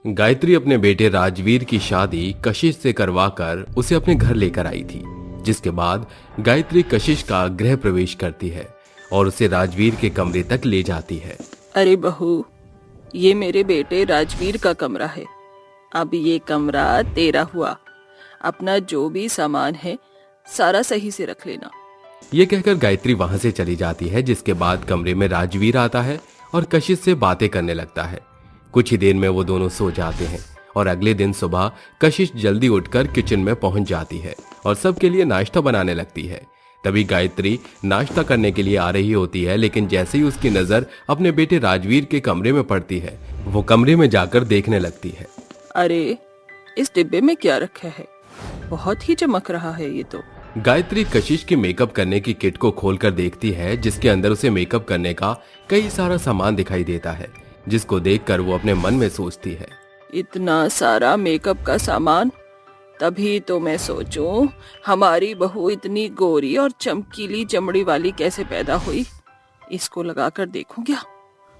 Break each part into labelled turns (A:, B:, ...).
A: गायत्री अपने बेटे राजवीर की शादी कशिश से करवाकर उसे अपने घर लेकर आई थी, जिसके बाद गायत्री कशिश का गृह प्रवेश करती है और उसे राजवीर के कमरे तक ले जाती है।
B: अरे बहू, ये मेरे बेटे राजवीर का कमरा है। अब ये कमरा तेरा हुआ। अपना जो भी सामान है सारा सही से रख लेना।
A: ये कहकर गायत्री वहां से चली जाती है, जिसके बाद कमरे में राजवीर आता है और कशिश से बातें करने लगता है। कुछ ही देर में वो दोनों सो जाते हैं और अगले दिन सुबह कशिश जल्दी उठकर किचन में पहुंच जाती है और सबके लिए नाश्ता बनाने लगती है। तभी गायत्री नाश्ता करने के लिए आ रही होती है, लेकिन जैसे ही उसकी नजर अपने बेटे राजवीर के कमरे में पड़ती है, वो कमरे में जाकर देखने लगती है।
B: अरे, इस डिब्बे में क्या रखा है? बहुत ही चमक रहा है ये तो।
A: गायत्री कशिश की मेकअप करने की किट को खोलकर देखती है, जिसके अंदर उसे मेकअप करने का कई सारा सामान दिखाई देता है, जिसको देखकर वो अपने मन में सोचती है,
B: इतना सारा मेकअप का सामान, तभी तो मैं सोचूं हमारी बहू इतनी गोरी और चमकीली चमड़ी वाली कैसे पैदा हुई। इसको लगाकर देखूं क्या,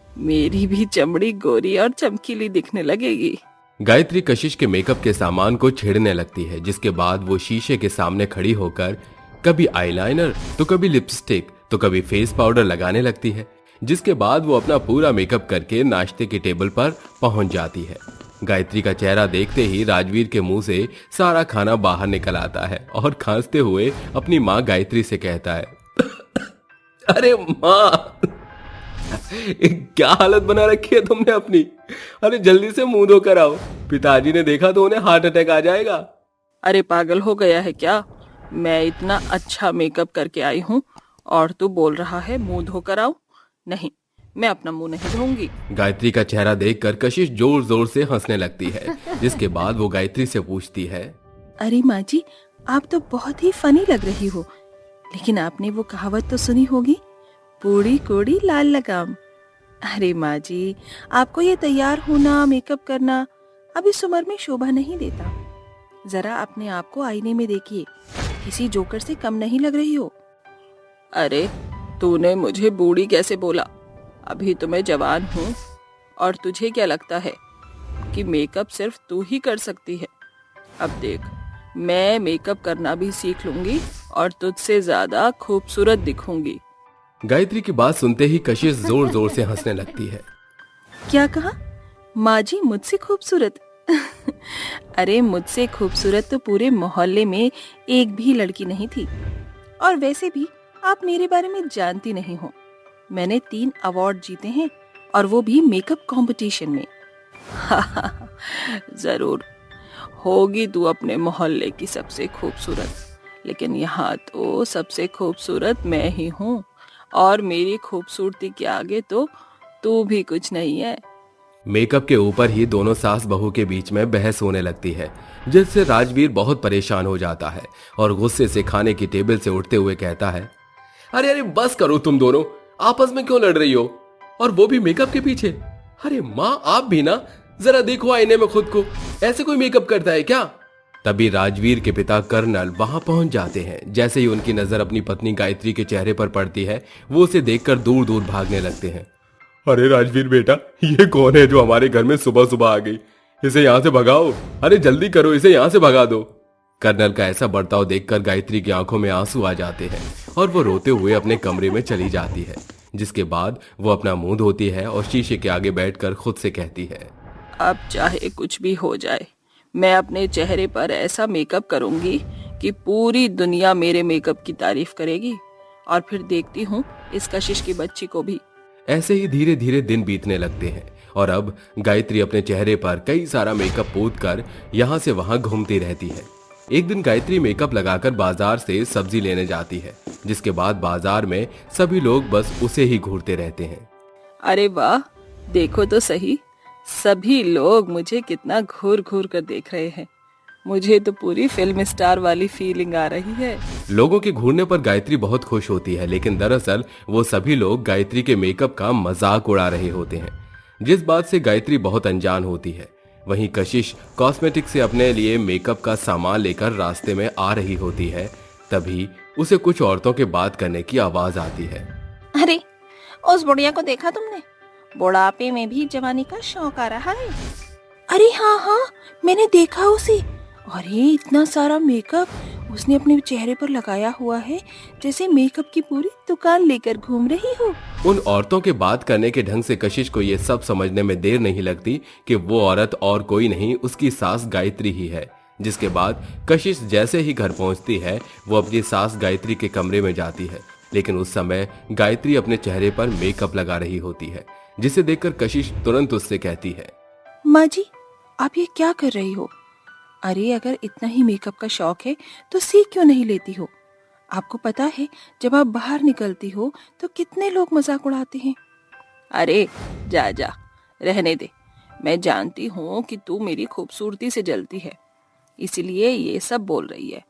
B: मेरी भी चमड़ी गोरी और चमकीली दिखने लगेगी।
A: गायत्री कशिश के मेकअप के सामान को छेड़ने लगती है, जिसके बाद वो शीशे के सामने खड़ी होकर कभी आईलाइनर तो कभी लिपस्टिक तो कभी फेस पाउडर लगाने लगती है, जिसके बाद वो अपना पूरा मेकअप करके नाश्ते के टेबल पर पहुंच जाती है। गायत्री का चेहरा देखते ही राजवीर के मुंह से सारा खाना बाहर निकल आता है और खांसते हुए अपनी माँ गायत्री से कहता है, अरे माँ, क्या हालत बना रखी है तुमने अपनी। अरे जल्दी से मुंह धोकर आओ, पिताजी ने देखा तो उन्हें हार्ट अटैक आ जाएगा।
B: अरे पागल हो गया है क्या? मैं इतना अच्छा मेकअप करके आई हूँ और तू बोल रहा है मुंह धोकर आओ? नहीं, मैं अपना मुंह नहीं धोऊंगी।
A: गायत्री का चेहरा देखकर कशिश जोर जोर से हंसने लगती है, जिसके बाद वो गायत्री से पूछती है,
B: अरे माँ जी, आप तो बहुत ही फनी लग रही हो, लेकिन आपने वो कहावत तो सुनी होगी, बूढ़ी कोड़ी लाल लगाम। अरे माँ जी, आपको ये तैयार होना, मेकअप करना अब इस उम्र में शोभा नहीं देता। जरा अपने आप को आईने में देखिए, किसी जोकर से कम नहीं लग रही हो। अरे, तूने मुझे बूढ़ी कैसे बोला? अभी तो मैं जवान हूँ। और तुझे क्या लगता है कि मेकअप सिर्फ तू ही कर सकती है? अब देख, मैं मेकअप करना भी सीख लूंगी और तुझसे ज्यादा खूबसूरत दिखूंगी।
A: गायत्री की बात सुनते ही कशिश जोर जोर से हंसने लगती है।
B: क्या कहा? माँ जी मुझसे खूबसूरत? अरे, मुझसे खूबसूरत तो पूरे मोहल्ले में एक भी लड़की नहीं थी। और वैसे भी आप मेरे बारे में जानती नहीं हो। मैंने 3 अवार्ड जीते हैं, और वो भी मेकअप कंपटीशन में। जरूर होगी तू अपने मोहल्ले की सबसे खूबसूरत, लेकिन यहाँ तो सबसे खूबसूरत मैं ही हूँ, और मेरी खूबसूरती के आगे तो तू भी कुछ नहीं है।
A: मेकअप के ऊपर ही दोनों सास बहू के बीच में बहस होने लगती है, जिससे राजवीर बहुत परेशान हो जाता है और गुस्से से खाने की टेबल से उठते हुए कहता है, अरे अरे बस करो, तुम दोनों आपस में क्यों लड़ रही हो, और वो भी मेकअप के पीछे। अरे माँ, आप भी ना जरा देखो आईने में खुद को, ऐसे कोई मेकअप करता है क्या? तभी राजवीर के पिता कर्नल वहां पहुंच जाते हैं। जैसे ही उनकी नजर अपनी पत्नी गायत्री के चेहरे पर पड़ती है, वो उसे देखकर दूर दूर भागने लगते हैं। अरे राजवीर बेटा, ये कौन है जो हमारे घर में सुबह सुबह आ गई? इसे यहाँ से भगाओ, अरे जल्दी करो, इसे यहाँ से भगा दो। कर्नल का ऐसा बर्ताव देखकर गायत्री की आंखों में आंसू आ जाते हैं और वो रोते हुए अपने कमरे में चली जाती है, जिसके बाद वो अपना मुंह धोती है और शीशे के आगे बैठकर खुद से कहती है,
B: अब चाहे कुछ भी हो जाए, मैं अपने चेहरे पर ऐसा मेकअप करूंगी कि पूरी दुनिया मेरे मेकअप की तारीफ करेगी, और फिर देखती हूँ इस कशिश की बच्ची को भी।
A: ऐसे ही धीरे धीरे दिन बीतने लगते हैं और अब गायत्री अपने चेहरे पर कई सारा मेकअप पोत कर यहाँ से वहाँ घूमती रहती है। एक दिन गायत्री मेकअप लगाकर बाजार से सब्जी लेने जाती है, जिसके बाद बाजार में सभी लोग बस उसे ही घूरते रहते हैं।
B: अरे वाह, देखो तो सही, सभी लोग मुझे कितना घूर घूर कर देख रहे हैं। मुझे तो पूरी फिल्म स्टार वाली फीलिंग आ रही है।
A: लोगों के घूरने पर गायत्री बहुत खुश होती है, लेकिन दरअसल वो सभी लोग गायत्री के मेकअप का मजाक उड़ा रहे होते हैं, जिस बात से गायत्री बहुत अनजान होती है। वहीं कशिश कॉस्मेटिक से अपने लिए मेकअप का सामान लेकर रास्ते में आ रही होती है। तभी उसे कुछ औरतों के बात करने की आवाज आती है।
C: अरे, उस बुढ़िया को देखा तुमने? बुढ़ापे में भी जवानी का शौक आ रहा है।
B: अरे हाँ हाँ, मैंने देखा उसे। अरे इतना सारा मेकअप उसने अपने चेहरे पर लगाया हुआ है, जैसे मेकअप की पूरी दुकान लेकर घूम रही हो।
A: उन औरतों के बात करने के ढंग से कशिश को ये सब समझने में देर नहीं लगती कि वो औरत और कोई नहीं उसकी सास गायत्री ही है। जिसके बाद कशिश जैसे ही घर पहुंचती है वो अपनी सास गायत्री के कमरे में जाती है, लेकिन उस समय गायत्री अपने चेहरे पर मेकअप लगा रही होती है, जिसे देखकर कशिश तुरंत उससे कहती है,
B: माँ जी, आप ये क्या कर रही हो? अरे अगर इतना ही मेकअप का शौक है तो सीख क्यों नहीं लेती हो? आपको पता है जब आप बाहर निकलती हो तो कितने लोग मजाक उड़ाते हैं। अरे जा जा, रहने दे। मैं जानती हूँ कि तू मेरी खूबसूरती से जलती है, इसलिए ये सब बोल रही है।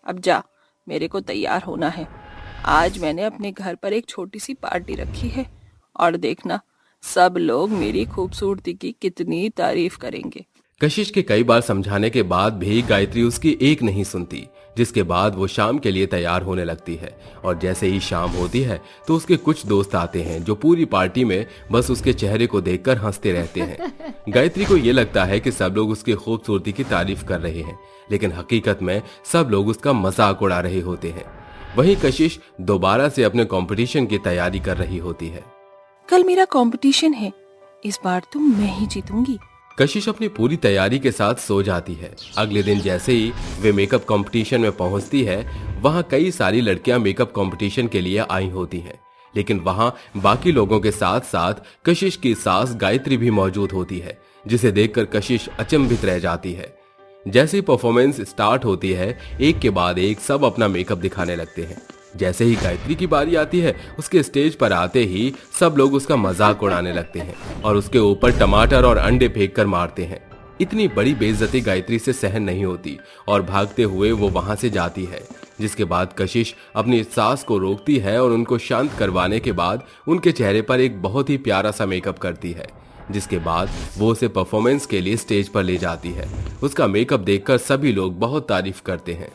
B: अब जा, मेरे को तैयार होना है। आज मैंने अपने घर पर एक छोटी सी पार्टी रखी है और देखना सब लोग मेरी खूबसूरती की कितनी तारीफ करेंगे।
A: कशिश के कई बार समझाने के बाद भी गायत्री उसकी एक नहीं सुनती, जिसके बाद वो शाम के लिए तैयार होने लगती है। और जैसे ही शाम होती है तो उसके कुछ दोस्त आते हैं जो पूरी पार्टी में बस उसके चेहरे को देखकर हंसते रहते हैं। गायत्री को ये लगता है कि सब लोग उसकी खूबसूरती की तारीफ कर रहे हैं, लेकिन हकीकत में सब लोग उसका मजाक उड़ा रहे होते हैं। वहीं कशिश दोबारा से अपने कंपटीशन की तैयारी कर रही होती है।
B: कल मेरा कंपटीशन है, इस बार तो मैं ही जीतूंगी।
A: कशिश अपनी पूरी तैयारी के साथ सो जाती है। अगले दिन जैसे ही वे मेकअप कंपटीशन में पहुंचती है, वहां कई सारी लड़कियां मेकअप कंपटीशन के लिए आई होती हैं, लेकिन वहां बाकी लोगों के साथ साथ कशिश की सास गायत्री भी मौजूद होती है, जिसे देखकर कशिश अचंभित रह जाती है। जैसे ही परफॉर्मेंस स्टार्ट होती है, एक के बाद एक सब अपना मेकअप दिखाने लगते हैं। जैसे ही गायत्री की बारी आती है, उसके स्टेज पर आते ही सब लोग उसका मजाक उड़ाने लगते हैं और उसके ऊपर टमाटर और अंडे फेंक कर मारते हैं। इतनी बड़ी बेइज्जती गायत्री से सहन नहीं होती और भागते हुए वो वहां से जाती है। जिसके बाद कशिश अपनी सास को रोकती है और उनको शांत करवाने के बाद उनके चेहरे पर एक बहुत ही प्यारा सा मेकअप करती है। जिसके बाद वो उसे परफॉर्मेंस के लिए स्टेज पर ले जाती है। उसका मेकअप देखकर सभी लोग बहुत तारीफ करते हैं।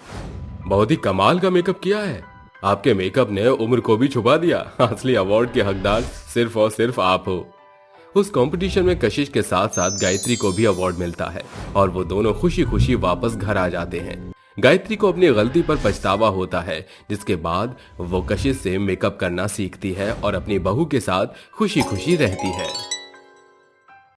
A: बहुत ही कमाल का मेकअप किया है, आपके मेकअप ने उम्र को भी छुपा दिया। असली अवार्ड के हकदार सिर्फ और सिर्फ आप हो। उस कंपटीशन में कशिश के साथ साथ गायत्री को भी अवार्ड मिलता है और वो दोनों खुशी खुशी वापस घर आ जाते हैं। गायत्री को अपनी गलती पर पछतावा होता है, जिसके बाद वो कशिश से मेकअप करना सीखती है और अपनी बहू के साथ खुशी खुशी रहती है।